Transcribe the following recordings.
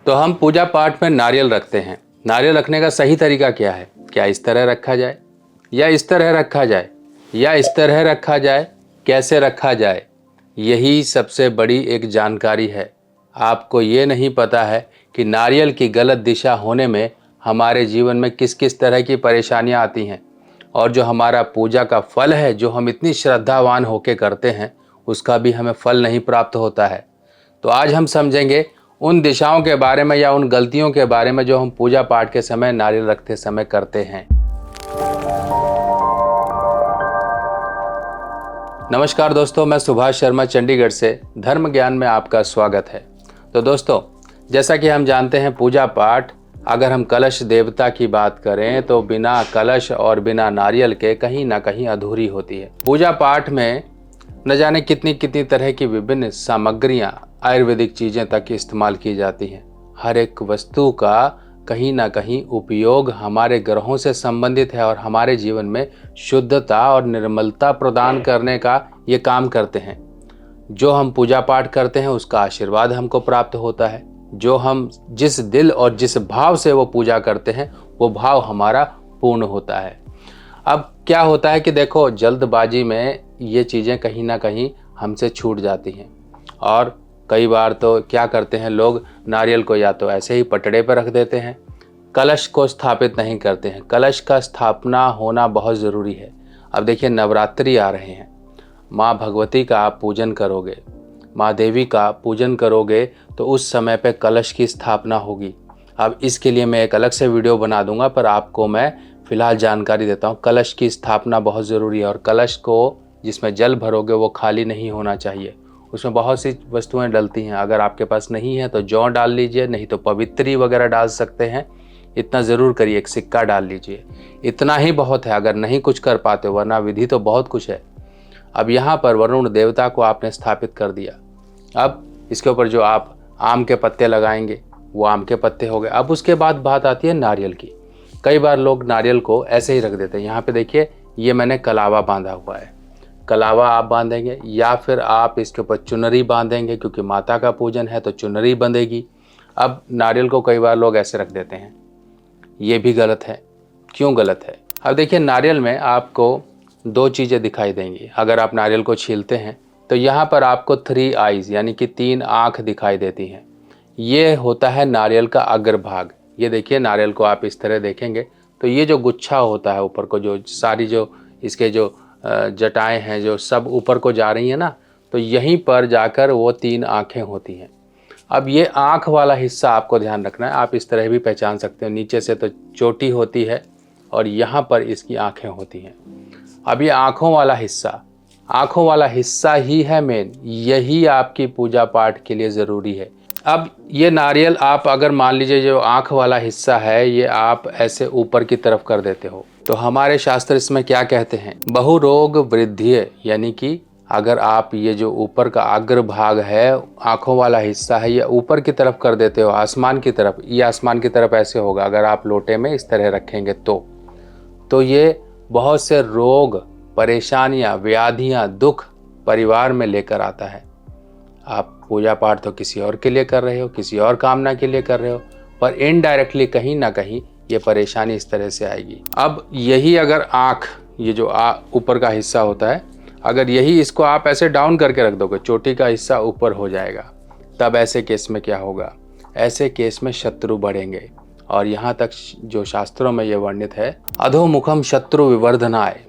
तो हम पूजा पाठ में नारियल रखते हैं। नारियल रखने का सही तरीका क्या है? क्या इस तरह रखा जाए या इस तरह रखा जाए या इस तरह रखा जाए, कैसे रखा जाए? यही सबसे बड़ी एक जानकारी है। आपको ये नहीं पता है कि नारियल की गलत दिशा होने में हमारे जीवन में किस किस तरह की परेशानियां आती हैं, और जो हमारा पूजा का फल है, जो हम इतनी श्रद्धावान होकर करते हैं, उसका भी हमें फल नहीं प्राप्त होता है। तो आज हम समझेंगे उन दिशाओं के बारे में या उन गलतियों के बारे में जो हम पूजा पाठ के समय नारियल रखते समय करते हैं। नमस्कार दोस्तों, मैं सुभाष शर्मा चंडीगढ़ से धर्म ज्ञान में आपका स्वागत है। तो दोस्तों, जैसा कि हम जानते हैं, पूजा पाठ, अगर हम कलश देवता की बात करें तो बिना कलश और बिना नारियल के कहीं ना कहीं अधूरी होती है। पूजा पाठ में न जाने कितनी कितनी तरह की विभिन्न सामग्रियां, आयुर्वेदिक चीज़ें तक इस्तेमाल की जाती हैं। हर एक वस्तु का कहीं ना कहीं उपयोग हमारे ग्रहों से संबंधित है और हमारे जीवन में शुद्धता और निर्मलता प्रदान करने का ये काम करते हैं। जो हम पूजा पाठ करते हैं उसका आशीर्वाद हमको प्राप्त होता है। जो हम जिस दिल और जिस भाव से वो पूजा करते हैं, वो भाव हमारा पूर्ण होता है। अब क्या होता है कि देखो, जल्दबाजी में ये चीज़ें कहीं ना कहीं हमसे छूट जाती हैं, और कई बार तो क्या करते हैं लोग, नारियल को या तो ऐसे ही पटड़े पर रख देते हैं, कलश को स्थापित नहीं करते हैं। कलश का स्थापना होना बहुत ज़रूरी है। अब देखिए, नवरात्रि आ रहे हैं, माँ भगवती का आप पूजन करोगे, माँ देवी का पूजन करोगे, तो उस समय पे कलश की स्थापना होगी। अब इसके लिए मैं एक अलग से वीडियो बना दूंगा, पर आपको मैं फ़िलहाल जानकारी देता हूँ। कलश की स्थापना बहुत ज़रूरी है, और कलश को जिसमें जल भरोगे वो खाली नहीं होना चाहिए। उसमें बहुत सी वस्तुएं डलती हैं। अगर आपके पास नहीं है तो जौ डाल लीजिए, नहीं तो पवित्री वगैरह डाल सकते हैं। इतना ज़रूर करिए, एक सिक्का डाल लीजिए, इतना ही बहुत है अगर नहीं कुछ कर पाते हो, वरना विधि तो बहुत कुछ है। अब यहाँ पर वरुण देवता को आपने स्थापित कर दिया। अब इसके ऊपर जो आप आम के पत्ते लगाएंगे वो आम के पत्ते हो गए। अब उसके बाद बात आती है नारियल की। कई बार लोग नारियल को ऐसे ही रख देते हैं। यहाँ पे देखिए, ये मैंने कलावा बांधा हुआ है। कलावा आप बांधेंगे या फिर आप इसके ऊपर चुनरी बांधेंगे, क्योंकि माता का पूजन है तो चुनरी बंधेगी। अब नारियल को कई बार लोग ऐसे रख देते हैं, ये भी गलत है। क्यों गलत है? अब देखिए, नारियल में आपको दो चीज़ें दिखाई देंगी। अगर आप नारियल को छीलते हैं तो यहाँ पर आपको 3 आइज़ यानी कि 3 आँख दिखाई देती हैं। ये होता है नारियल का अग्रभाग। ये देखिए, नारियल को आप इस तरह देखेंगे तो ये जो गुच्छा होता है ऊपर को, जो सारी जो इसके जो जटाएं हैं, जो सब ऊपर को जा रही हैं ना, तो यहीं पर जाकर वो 3 आँखें होती हैं। अब ये आँख वाला हिस्सा आपको ध्यान रखना है। आप इस तरह भी पहचान सकते हो, नीचे से तो चोटी होती है और यहाँ पर इसकी आँखें होती हैं। अब ये आँखों वाला हिस्सा ही है मेन, यही आपकी पूजा पाठ के लिए ज़रूरी है। अब ये नारियल आप अगर मान लीजिए जो आँख वाला हिस्सा है, ये आप ऐसे ऊपर की तरफ कर देते हो, तो हमारे शास्त्र इसमें क्या कहते हैं, बहु रोग वृद्धि, यानी कि अगर आप ये जो ऊपर का अग्रभाग है, आँखों वाला हिस्सा है, ये ऊपर की तरफ कर देते हो, आसमान की तरफ, ये आसमान की तरफ ऐसे होगा अगर आप लोटे में इस तरह रखेंगे तो ये बहुत से रोग, परेशानियाँ, व्याधियाँ, दुख परिवार में लेकर आता है। आप पूजा पाठ तो किसी और के लिए कर रहे हो, किसी और कामना के लिए कर रहे हो, पर इनडायरेक्टली कहीं ना कहीं ये परेशानी इस तरह से आएगी। अब यही अगर आँख, ये जो ऊपर का हिस्सा होता है, अगर यही इसको आप ऐसे डाउन करके रख दोगे, चोटी का हिस्सा ऊपर हो जाएगा, तब ऐसे केस में क्या होगा? ऐसे केस में शत्रु बढ़ेंगे, और यहाँ तक जो शास्त्रों में ये वर्णित है, अधोमुखम शत्रु विवर्धनाय।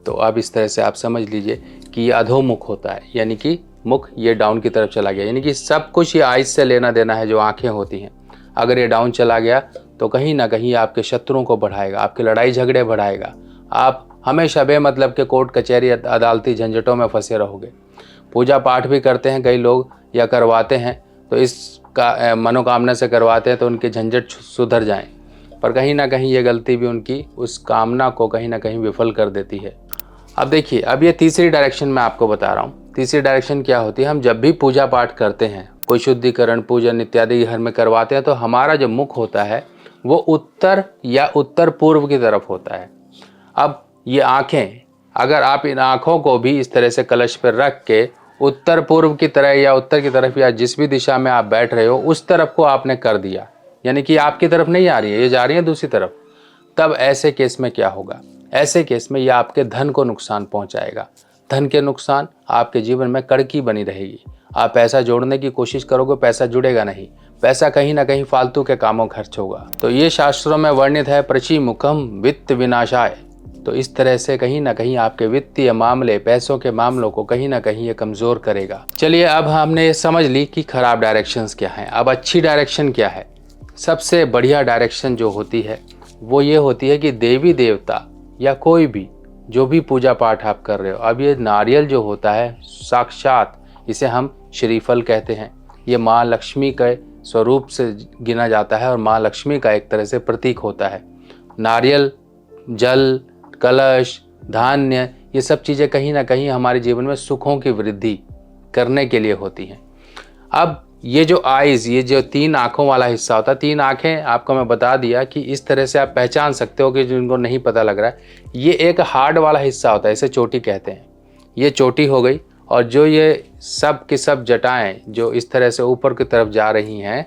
तो अब इस तरह से आप समझ लीजिए कि ये अधोमुख होता है, यानी कि मुख ये डाउन की तरफ चला गया, यानी कि सब कुछ ये आइज से लेना देना है, जो आंखें होती हैं। अगर ये डाउन चला गया तो कहीं ना कहीं आपके शत्रुओं को बढ़ाएगा, आपके लड़ाई झगड़े बढ़ाएगा। आप हमेशा बेमतलब के कोर्ट कचहरी अदालती झंझटों में फंसे रहोगे। पूजा पाठ भी करते हैं कई लोग या करवाते हैं, तो इसका मनोकामना से करवाते हैं तो उनके झंझट सुधर जाएं, पर कहीं ना कहीं ये गलती भी उनकी उस कामना को कहीं ना कहीं विफल कर देती है। अब देखिए, अब ये तीसरी डायरेक्शन मैं आपको बता रहा हूँ। तीसरी डायरेक्शन क्या होती है? हम जब भी पूजा पाठ करते हैं, कोई शुद्धिकरण, पूजन इत्यादि घर में करवाते हैं, तो हमारा जो मुख होता है वो उत्तर या उत्तर पूर्व की तरफ होता है। अब ये आँखें, अगर आप इन आँखों को भी इस तरह से कलश पर रख के उत्तर पूर्व की तरह या उत्तर की तरफ या जिस भी दिशा में आप बैठ रहे हो उस तरफ को आपने कर दिया, यानी कि आपकी तरफ नहीं आ रही है, ये जा रही है दूसरी तरफ, तब ऐसे केस में क्या होगा? ऐसे केस में ये आपके धन को नुकसान पहुंचाएगा। धन के नुकसान, आपके जीवन में कड़की बनी रहेगी। आप पैसा जोड़ने की कोशिश करोगे, पैसा जुड़ेगा नहीं, पैसा कहीं ना कहीं फालतू के कामों खर्च होगा। तो ये शास्त्रों में वर्णित है, प्रचि मुखम वित्त विनाशाय। तो इस तरह से कहीं ना कहीं आपके वित्तीय मामले, पैसों के मामलों को कहीं ना कहीं ये कमज़ोर करेगा। चलिए, अब हमने समझ ली कि खराब डायरेक्शंस क्या हैं। अब अच्छी डायरेक्शन क्या है? सबसे बढ़िया डायरेक्शन जो होती है वो ये होती है कि देवी देवता या कोई भी जो भी पूजा पाठ आप कर रहे हो, अब ये नारियल जो होता है साक्षात, इसे हम श्रीफल कहते हैं, ये माँ लक्ष्मी के स्वरूप से गिना जाता है और माँ लक्ष्मी का एक तरह से प्रतीक होता है। नारियल, जल, कलश, धान्य, ये सब चीज़ें कहीं ना कहीं हमारे जीवन में सुखों की वृद्धि करने के लिए होती हैं। अब ये जो आइज़, ये जो 3 आँखों वाला हिस्सा होता है, 3 आँखें आपको मैं बता दिया कि इस तरह से आप पहचान सकते हो कि जिनको नहीं पता लग रहा है, ये एक हार्ड वाला हिस्सा होता है, इसे चोटी कहते हैं। ये चोटी हो गई, और जो ये सब की सब जटाएं जो इस तरह से ऊपर की तरफ जा रही हैं,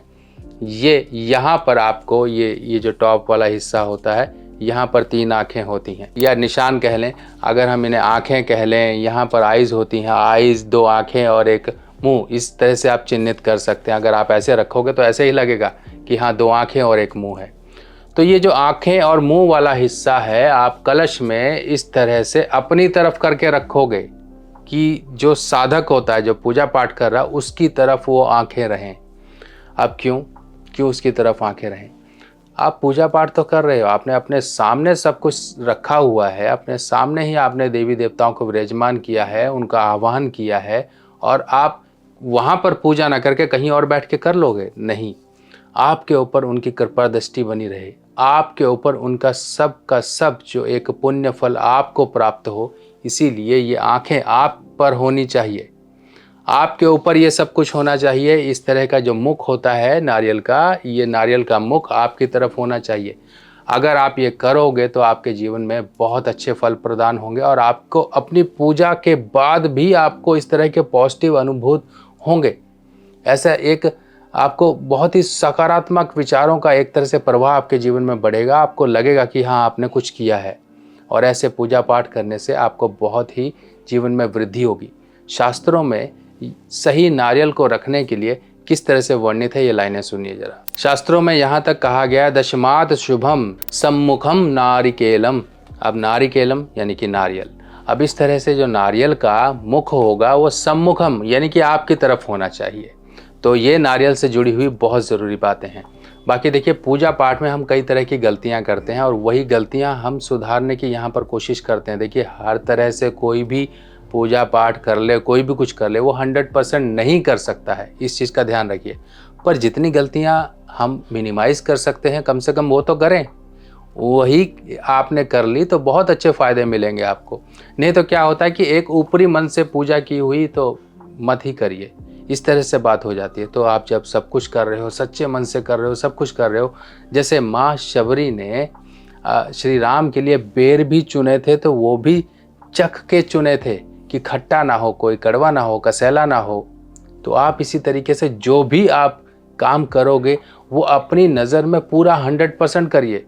ये यहाँ पर आपको ये जो टॉप वाला हिस्सा होता है, यहाँ पर 3 आँखें होती हैं, या निशान कह लें, अगर हम इन्हें आँखें कह लें। यहाँ पर आइज़ होती हैं, आइज़ 2 आँखें और एक मुंह, इस तरह से आप चिन्हित कर सकते हैं। अगर आप ऐसे रखोगे तो ऐसे ही लगेगा कि हाँ 2 आँखें और एक मुंह है। तो ये जो आँखें और मुंह वाला हिस्सा है, आप कलश में इस तरह से अपनी तरफ करके रखोगे कि जो साधक होता है, जो पूजा पाठ कर रहा है, उसकी तरफ वो आँखें रहें। अब क्यों उसकी तरफ आँखें रहें? आप पूजा पाठ तो कर रहे हो, आपने अपने सामने सब कुछ रखा हुआ है, अपने सामने ही आपने देवी देवताओं को विराजमान किया है, उनका आह्वान किया है, और आप वहाँ पर पूजा ना करके कहीं और बैठ के कर लोगे? नहीं, आपके ऊपर उनकी कृपा दृष्टि बनी रहे, आपके ऊपर उनका सब का सब जो एक पुण्य फल आपको प्राप्त हो, इसीलिए ये आँखें आप पर होनी चाहिए, आपके ऊपर ये सब कुछ होना चाहिए। इस तरह का जो मुख होता है नारियल का, ये नारियल का मुख आपकी तरफ होना चाहिए। अगर आप ये करोगे तो आपके जीवन में बहुत अच्छे फल प्रदान होंगे, और आपको अपनी पूजा के बाद भी आपको इस तरह के पॉजिटिव अनुभूत होंगे। ऐसा एक आपको बहुत ही सकारात्मक विचारों का एक तरह से प्रभाव आपके जीवन में बढ़ेगा। आपको लगेगा कि हाँ, आपने कुछ किया है, और ऐसे पूजा पाठ करने से आपको बहुत ही जीवन में वृद्धि होगी। शास्त्रों में सही नारियल को रखने के लिए किस तरह से वर्णित है, ये लाइनें सुनिए जरा। शास्त्रों में यहाँ तक कहा गया है, दशमात शुभम सम्मुखम नारिकेलम। अब नारिकेलम यानी कि नारियल, अब इस तरह से जो नारियल का मुख होगा वो सम्मुखम यानी कि आपकी तरफ होना चाहिए। तो ये नारियल से जुड़ी हुई बहुत ज़रूरी बातें हैं। बाकी देखिए, पूजा पाठ में हम कई तरह की गलतियां करते हैं, और वही गलतियां हम सुधारने की यहाँ पर कोशिश करते हैं। देखिए, हर तरह से कोई भी पूजा पाठ कर ले, कोई भी कुछ कर ले, वो 100% नहीं कर सकता है, इस चीज़ का ध्यान रखिए। पर जितनी गलतियां हम मिनिमाइज़ कर सकते हैं, कम से कम वो तो करें। वही आपने कर ली तो बहुत अच्छे फ़ायदे मिलेंगे आपको। नहीं तो क्या होता है कि एक ऊपरी मन से पूजा की हुई तो मत ही करिए, इस तरह से बात हो जाती है। तो आप जब सब कुछ कर रहे हो, सच्चे मन से कर रहे हो, सब कुछ कर रहे हो, जैसे माँ शबरी ने श्री राम के लिए बेर भी चुने थे, तो वो भी चख के चुने थे कि खट्टा ना हो, कोई कड़वा ना हो, कसैला ना हो। तो आप इसी तरीके से जो भी आप काम करोगे वो अपनी नज़र में पूरा 100% करिए,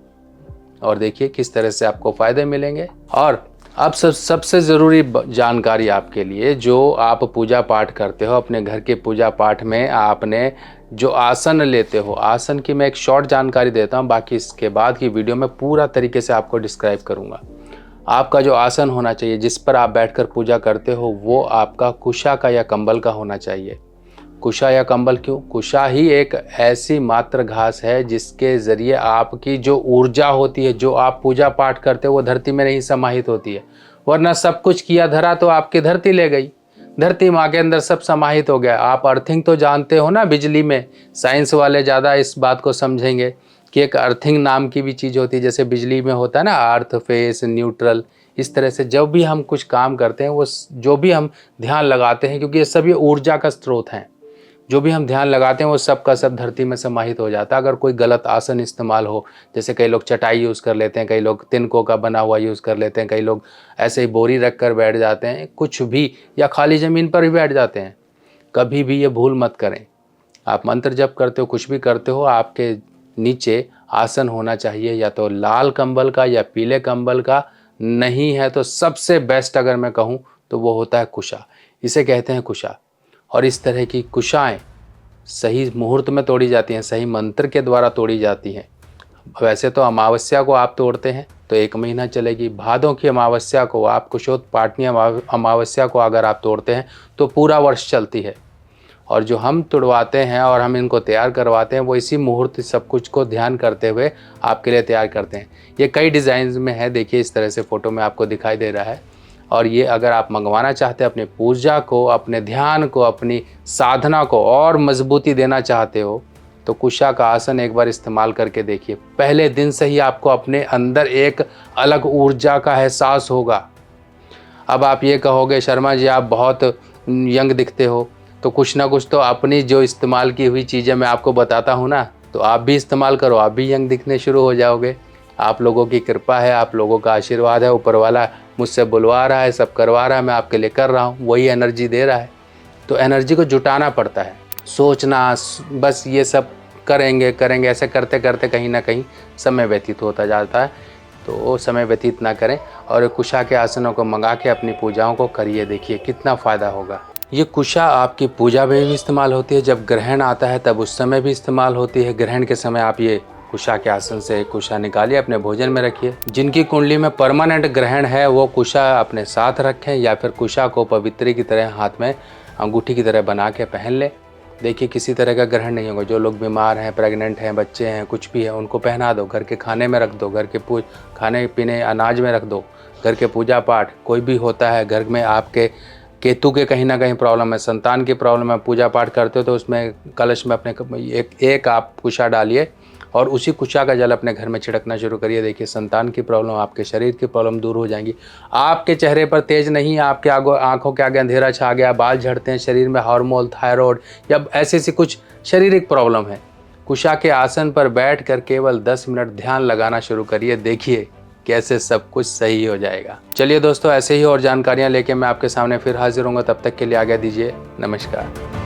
और देखिए किस तरह से आपको फ़ायदे मिलेंगे। और अब सबसे ज़रूरी जानकारी आपके लिए, जो आप पूजा पाठ करते हो, अपने घर के पूजा पाठ में आपने जो आसन लेते हो, आसन की मैं एक शॉर्ट जानकारी देता हूँ, बाकी इसके बाद की वीडियो में पूरा तरीके से आपको डिस्क्राइब करूँगा। आपका जो आसन होना चाहिए, जिस पर आप बैठकर पूजा करते हो, वो आपका कुशा का या कंबल का होना चाहिए। कुशा या कंबल क्यों? कुशा ही एक ऐसी मात्र घास है जिसके ज़रिए आपकी जो ऊर्जा होती है, जो आप पूजा पाठ करते हो, वो धरती में नहीं समाहित होती है। वरना सब कुछ किया धरा तो आपकी धरती ले गई, धरती माँ के अंदर सब समाहित हो गया। आप अर्थिंग तो जानते हो ना बिजली में, साइंस वाले ज़्यादा इस बात को समझेंगे कि एक अर्थिंग नाम की भी चीज़ होती है, जैसे बिजली में होता है ना अर्थ, फेस, न्यूट्रल। इस तरह से जब भी हम कुछ काम करते हैं, वो जो भी हम ध्यान लगाते हैं, क्योंकि ये सभी ऊर्जा का स्रोत हैं, जो भी हम ध्यान लगाते हैं वो सब का सब धरती में समाहित हो जाता है। अगर कोई गलत आसन इस्तेमाल हो, जैसे कई लोग चटाई यूज़ कर लेते हैं, कई लोग तिनकों का बना हुआ यूज़ कर लेते हैं, कई लोग ऐसे ही बोरी रख कर बैठ जाते हैं, कुछ भी, या खाली ज़मीन पर भी बैठ जाते हैं, कभी भी ये भूल मत करें। आप मंत्र जप करते हो, कुछ भी करते हो, आपके नीचे आसन होना चाहिए, या तो लाल कंबल का या पीले कंबल का। नहीं है तो सबसे बेस्ट अगर मैं कहूँ तो वो होता है कुशा, इसे कहते हैं कुशा। और इस तरह की कुशाएँ सही मुहूर्त में तोड़ी जाती हैं, सही मंत्र के द्वारा तोड़ी जाती हैं। वैसे तो अमावस्या को आप तोड़ते हैं तो 1 महीना चलेगी, भादों की अमावस्या को आप कुशोत्पाटनी अमावस्या को अगर आप तोड़ते हैं तो पूरा वर्ष चलती है। और जो हम तुड़वाते हैं और हम इनको तैयार करवाते हैं वो इसी मुहूर्त सब कुछ को ध्यान करते हुए आपके लिए तैयार करते हैं। ये कई डिज़ाइंस में है, देखिए इस तरह से फ़ोटो में आपको दिखाई दे रहा है। और ये अगर आप मंगवाना चाहते हैं अपनी पूजा को, अपने ध्यान को, अपनी साधना को और मजबूती देना चाहते हो तो कुशा का आसन एक बार इस्तेमाल करके देखिए। पहले दिन से ही आपको अपने अंदर एक अलग ऊर्जा का एहसास होगा। अब आप ये कहोगे शर्मा जी आप बहुत यंग दिखते हो, तो कुछ ना कुछ तो अपनी जो इस्तेमाल की हुई चीज़ें मैं आपको बताता हूँ ना, तो आप भी इस्तेमाल करो, आप भी यंग दिखने शुरू हो जाओगे। आप लोगों की कृपा है, आप लोगों का आशीर्वाद है, ऊपर वाला मुझसे बुलवा रहा है, सब करवा रहा है, मैं आपके लिए कर रहा हूँ, वही एनर्जी दे रहा है। तो एनर्जी को जुटाना पड़ता है, सोचना बस ये सब करेंगे करेंगे, ऐसे करते करते कहीं ना कहीं समय व्यतीत होता जाता है। तो वो समय व्यतीत ना करें और कुशा के आसनों को मंगा के अपनी पूजाओं को करिए, देखिए कितना फ़ायदा होगा। ये कुशा आपकी पूजा में भी इस्तेमाल होती है, जब ग्रहण आता है तब उस समय भी इस्तेमाल होती है। ग्रहण के समय आप ये कुशा के आसन से कुशा निकालिए, अपने भोजन में रखिए। जिनकी कुंडली में परमानेंट ग्रहण है वो कुशा अपने साथ रखें, या फिर कुशा को पवित्री की तरह हाथ में अंगूठी की तरह बना के पहन ले। देखिए किसी तरह का ग्रहण नहीं होगा। जो लोग बीमार हैं, प्रेग्नेंट हैं, बच्चे हैं, कुछ भी है, उनको पहना दो, घर के खाने में रख दो, घर के खाने पीने अनाज में रख दो, घर के पूजा पाठ कोई भी होता है, घर में आपके केतु के कहीं ना कहीं प्रॉब्लम है, संतान की प्रॉब्लम है, पूजा पाठ करते हो तो उसमें कलश में अपने एक आप कुशा डालिए और उसी कुशा का जल अपने घर में छिड़कना शुरू करिए। देखिए संतान की प्रॉब्लम, आपके शरीर की प्रॉब्लम दूर हो जाएंगी। आपके चेहरे पर तेज नहीं, आपके आंखों के आगे अंधेरा छा गया, बाल झड़ते हैं, शरीर में हार्मोन, थायराइड या ऐसी कुछ शारीरिक प्रॉब्लम है, कुशा के आसन पर बैठ कर केवल 10 मिनट ध्यान लगाना शुरू करिए, देखिए कैसे सब कुछ सही हो जाएगा। चलिए दोस्तों, ऐसे ही और जानकारियां लेके मैं आपके सामने फिर हाजिर होऊंगा, तब तक के लिए आज्ञा दीजिए, नमस्कार।